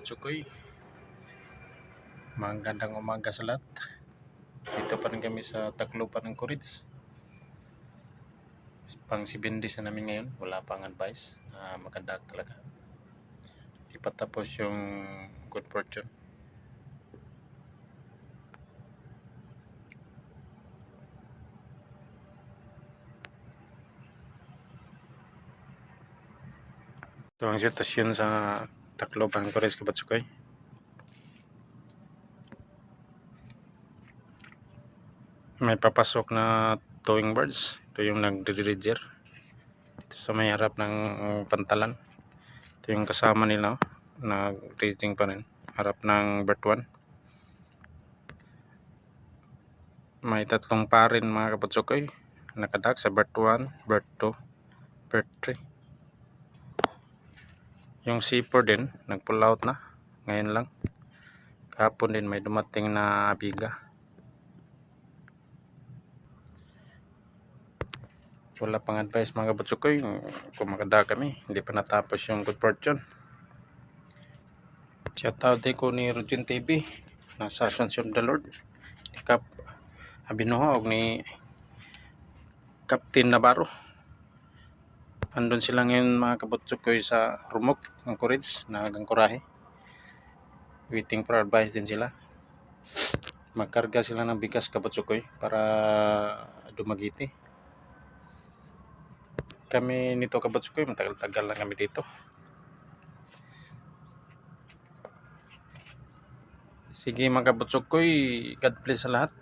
Kabutsukoy, magandang umaga sa lahat. Dito pa rin kami sa Tacloban ng Courage. Pang 7 days na namin ngayon, wala pang advice. Maganda talaga. Di pa tapos yung good fortune. Ito ang sitwasyon sa Tacloban ng Courage, Kabutsukoy. May papasok na towing birds. Ito yung nagre-reger. Ito sa may harap ng pantalan. Ito yung kasama nila, nag-raging pa rin. Harap ng bird 1. May tatlong parin mga Kabutsukoy. Nakadak sa bird 1, bird 2, bird 3. Yung C4 din, nag-pull out na. Ngayon lang. Kahapon din may dumating na abiga. Wala pang advice mga Kabutsukoy. Kung makada kami, hindi pa natapos yung good fortune. Shoutout din ko ni Rogin TV. Nasa Asuncion the Lord. Ni Cap Abinoha o ni Captain Navarro. Andun sila ngayon mga Kabutsukoy sa Rumok ng Courage na hanggang Kurahe. Waiting for advice din sila. Magkarga sila ng bigas Kabutsukoy para Dumaguete. Kami nito Kabutsukoy, matagal-tagal na kami dito. Sige mga Kabutsukoy, God bless sa lahat.